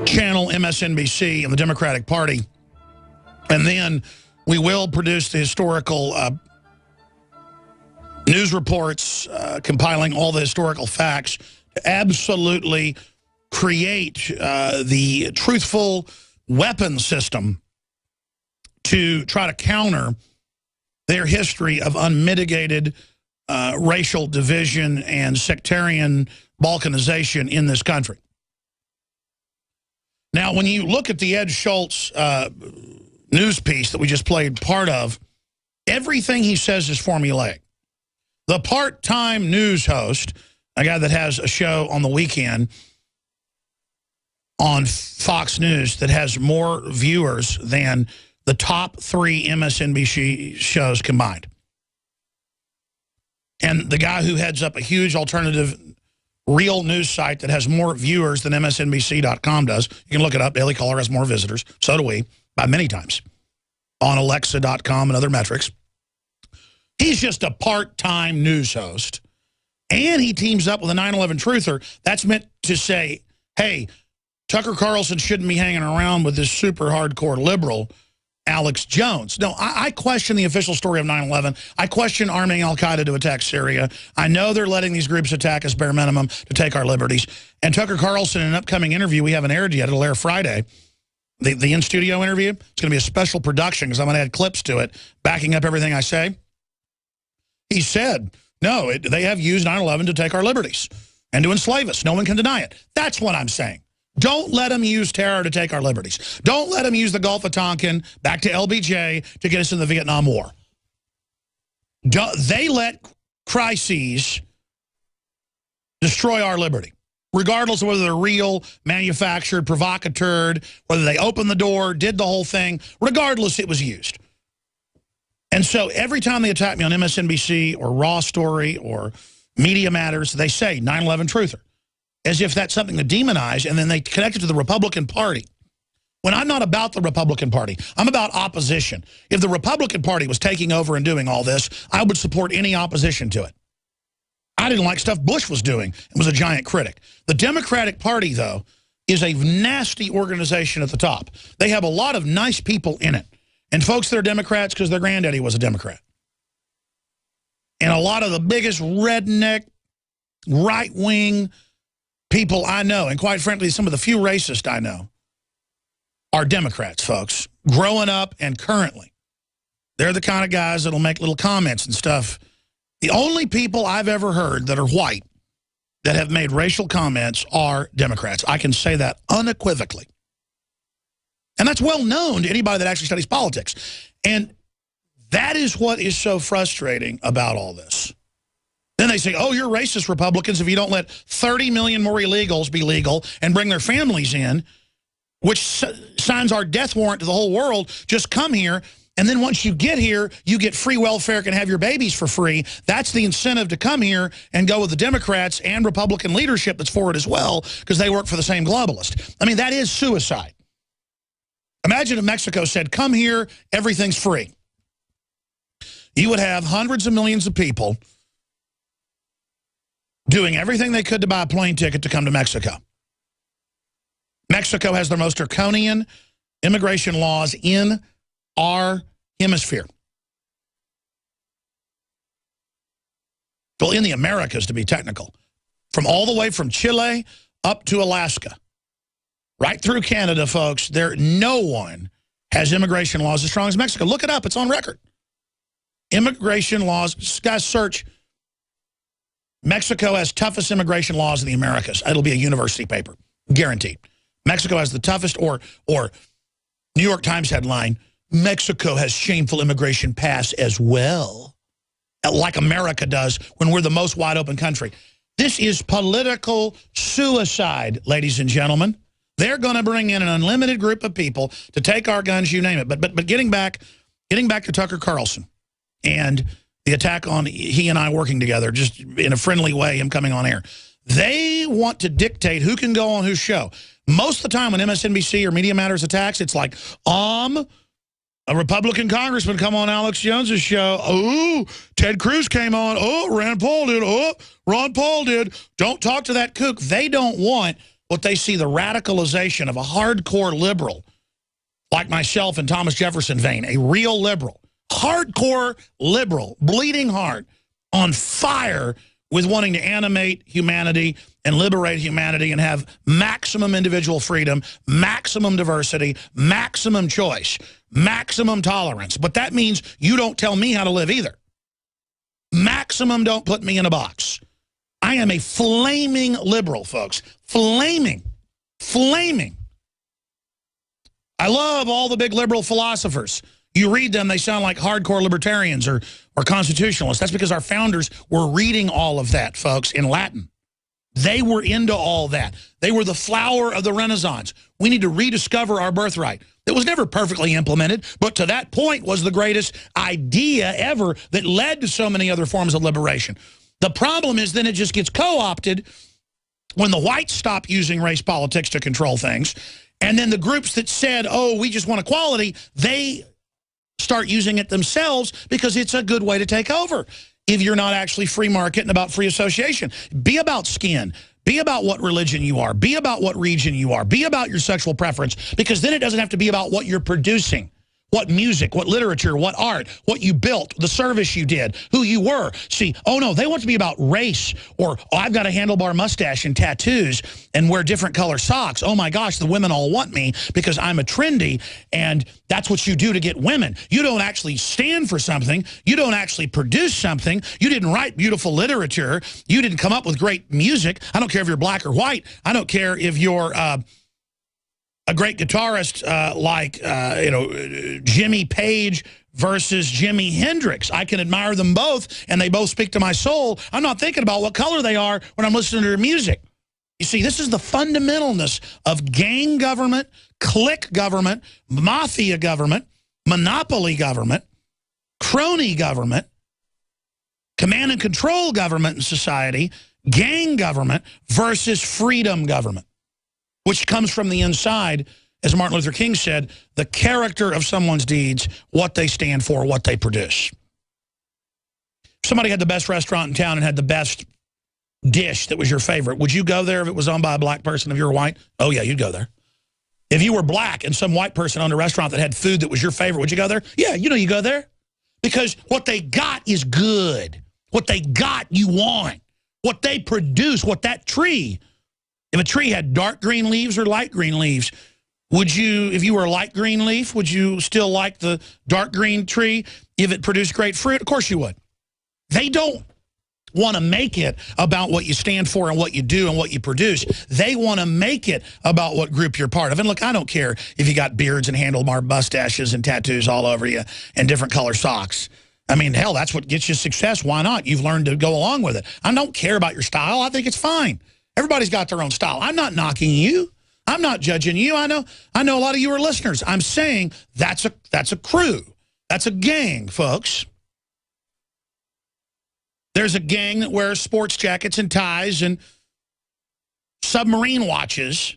channel MSNBC and the Democratic Party. And then we will produce the historical news reports, compiling all the historical facts to absolutely create the truthful weapon system to try to counter their history of unmitigated racial division and sectarian balkanization in this country. Now, when you look at the Ed Schultz news piece that we just played part of, everything he says is formulaic. The part-time news host, a guy that has a show on the weekend on Fox News that has more viewers than the top 3 MSNBC shows combined. And the guy who heads up a huge alternative real news site that has more viewers than MSNBC.com does. You can look it up. Daily Caller has more visitors. So do we, by many times, on Alexa.com and other metrics. He's just a part-time news host. And he teams up with a 9/11 truther. That's meant to say, hey, Tucker Carlson shouldn't be hanging around with this super hardcore liberal, Alex Jones. No, I question the official story of 9/11. I question arming al-Qaeda to attack Syria. I know they're letting these groups attack us bare minimum to take our liberties. And Tucker Carlson, in an upcoming interview we haven't aired yet, it'll air Friday, the in-studio interview, it's going to be a special production because I'm going to add clips to it, backing up everything I say. He said, no, they have used 9/11 to take our liberties and to enslave us. No one can deny it. That's what I'm saying. Don't let them use terror to take our liberties. Don't let them use the Gulf of Tonkin, back to LBJ, to get us in the Vietnam War. They let crises destroy our liberty, regardless of whether they're real, manufactured, provocateur, whether they opened the door, did the whole thing. Regardless, it was used. And so every time they attack me on MSNBC or Raw Story or Media Matters, they say 9/11 truther, as if that's something to demonize, and then they connect it to the Republican Party. When I'm not about the Republican Party, I'm about opposition. If the Republican Party was taking over and doing all this, I would support any opposition to it. I didn't like stuff Bush was doing and was a giant critic. The Democratic Party, though, is a nasty organization at the top. They have a lot of nice people in it. And folks that are Democrats because their granddaddy was a Democrat. And a lot of the biggest redneck, right-wing people I know, and quite frankly, some of the few racists I know, are Democrats, folks, growing up and currently. They're the kind of guys that'll make little comments and stuff. The only people I've ever heard that are white that have made racial comments are Democrats. I can say that unequivocally. And that's well known to anybody that actually studies politics. And that is what is so frustrating about all this. Then they say, oh, you're racist, Republicans, if you don't let 30 million more illegals be legal and bring their families in, which signs our death warrant to the whole world, just come here. And then once you get here, you get free welfare, can have your babies for free. That's the incentive to come here and go with the Democrats and Republican leadership that's for it as well, because they work for the same globalist. I mean, that is suicide. Imagine if Mexico said, come here, everything's free. You would have hundreds of millions of people doing everything they could to buy a plane ticket to come to Mexico. Mexico has the most draconian immigration laws in our hemisphere. Well, in the Americas, to be technical. From all the way from Chile up to Alaska. Right through Canada, folks, no one has immigration laws as strong as Mexico. Look it up. It's on record. Immigration laws. Guys, search. Mexico has toughest immigration laws in the Americas. It'll be a university paper. Guaranteed. Mexico has the toughest, or New York Times headline, Mexico has shameful immigration pass as well. Like America does when we're the most wide open country. This is political suicide, ladies and gentlemen. They're going to bring in an unlimited group of people to take our guns, you name it. But getting back to Tucker Carlson and the attack on he and I working together, just in a friendly way, him coming on air. They want to dictate who can go on whose show. Most of the time when MSNBC or Media Matters attacks, it's like, a Republican congressman come on Alex Jones's show. Oh, Ted Cruz came on. Oh, Rand Paul did. Oh, Ron Paul did. Don't talk to that kook. They don't want what they see the radicalization of a hardcore liberal like myself and Thomas Jefferson vein, a real liberal, hardcore liberal, bleeding heart, on fire with wanting to animate humanity and liberate humanity and have maximum individual freedom, maximum diversity, maximum choice, maximum tolerance. But that means you don't tell me how to live either. Maximum don't put me in a box. I am a flaming liberal, folks. Flaming. Flaming. I love all the big liberal philosophers. You read them, they sound like hardcore libertarians or constitutionalists. That's because our founders were reading all of that, folks, in Latin. They were into all that. They were the flower of the Renaissance. We need to rediscover our birthright. It was never perfectly implemented, but to that point was the greatest idea ever that led to so many other forms of liberation. The problem is then it just gets co-opted when the whites stop using race politics to control things. And then the groups that said, oh, we just want equality, they start using it themselves because it's a good way to take over. If you're not actually free market and about free association, be about skin, be about what religion you are, be about what region you are, be about your sexual preference, because then it doesn't have to be about what you're producing. What music, what literature, what art, what you built, the service you did, who you were. See, oh no, they want to be about race, or oh, I've got a handlebar mustache and tattoos and wear different color socks. Oh my gosh, the women all want me because I'm a trendy, and that's what you do to get women. You don't actually stand for something. You don't actually produce something. You didn't write beautiful literature. You didn't come up with great music. I don't care if you're black or white. I don't care if you're a great guitarist like Jimmy Page versus Jimi Hendrix. I can admire them both, and they both speak to my soul. I'm not thinking about what color they are when I'm listening to their music. You see, this is the fundamentalness of gang government, clique government, mafia government, monopoly government, crony government, command and control government in society, gang government versus freedom government, which comes from the inside, as Martin Luther King said, the character of someone's deeds, what they stand for, what they produce. If somebody had the best restaurant in town and had the best dish that was your favorite, would you go there if it was owned by a black person if you were white? Oh, yeah, you'd go there. If you were black and some white person owned a restaurant that had food that was your favorite, would you go there? Yeah, you go there. Because what they got is good. What they got, you want. What they produce, what that tree... If a tree had dark green leaves or light green leaves, would you, if you were a light green leaf, would you still like the dark green tree if it produced great fruit? Of course you would. They don't want to make it about what you stand for and what you do and what you produce. They want to make it about what group you're part of. And look, I don't care if you got beards and handlebar mustaches and tattoos all over you and different color socks. I mean, hell, that's what gets you success. Why not? You've learned to go along with it. I don't care about your style. I think it's fine. Everybody's got their own style. I'm not knocking you. I'm not judging you. I know a lot of you are listeners. I'm saying that's a crew. That's a gang, folks. There's a gang that wears sports jackets and ties and submarine watches.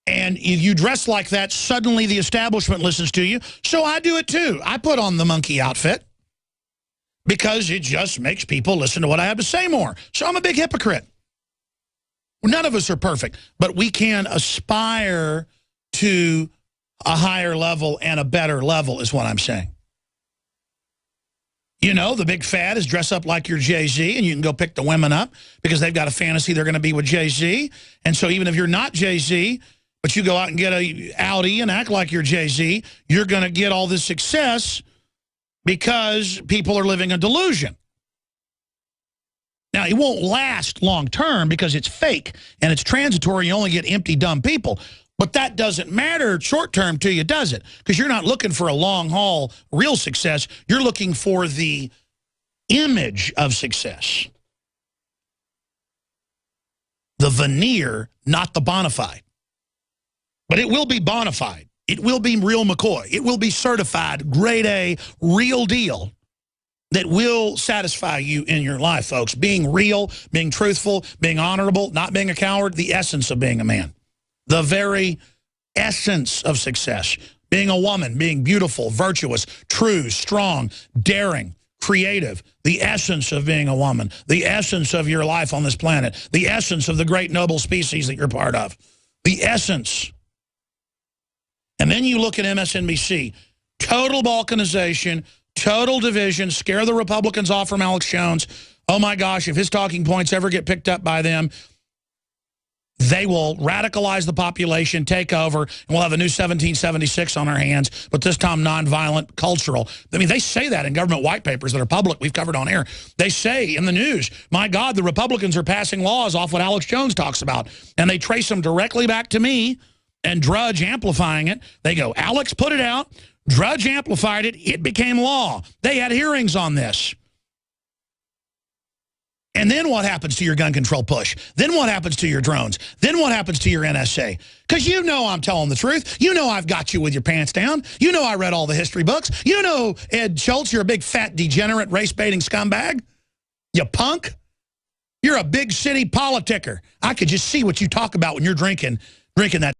And if you dress like that, suddenly the establishment listens to you. So I do it too. I put on the monkey outfit because it just makes people listen to what I have to say more. So I'm a big hypocrite. None of us are perfect, but we can aspire to a higher level and a better level is what I'm saying. You know, the big fad is dress up like you're Jay-Z, and you can go pick the women up because they've got a fantasy they're going to be with Jay-Z. And so even if you're not Jay-Z, but you go out and get a Audi and act like you're Jay-Z, you're going to get all this success because people are living a delusion. Now, it won't last long term because it's fake and it's transitory. You only get empty, dumb people. But that doesn't matter short term to you, does it? Because you're not looking for a long haul real success. You're looking for the image of success. The veneer, not the bona fide. But it will be bona fide. It will be real McCoy. It will be certified, grade A, real deal. That will satisfy you in your life, folks. Being real, being truthful, being honorable, not being a coward, the essence of being a man. The very essence of success. Being a woman, being beautiful, virtuous, true, strong, daring, creative, the essence of being a woman, the essence of your life on this planet, the essence of the great noble species that you're part of, the essence. And then you look at MSNBC, total balkanization, total division, scare the Republicans off from Alex Jones. Oh my gosh, if his talking points ever get picked up by them, they will radicalize the population, take over, and we'll have a new 1776 on our hands, but this time nonviolent, cultural. I mean, they say that in government white papers that are public, we've covered on air. They say in the news, my God, the Republicans are passing laws off what Alex Jones talks about, and they trace them directly back to me and Drudge amplifying it. They go, Alex put it out, Drudge amplified it, it became law. They had hearings on this. And then what happens to your gun control push? Then what happens to your drones? Then what happens to your NSA? Because you know I'm telling the truth. You know I've got you with your pants down. You know I read all the history books. You know, Ed Schultz, you're a big, fat, degenerate, race-baiting scumbag. You punk. You're a big city politicker. I could just see what you talk about when you're drinking that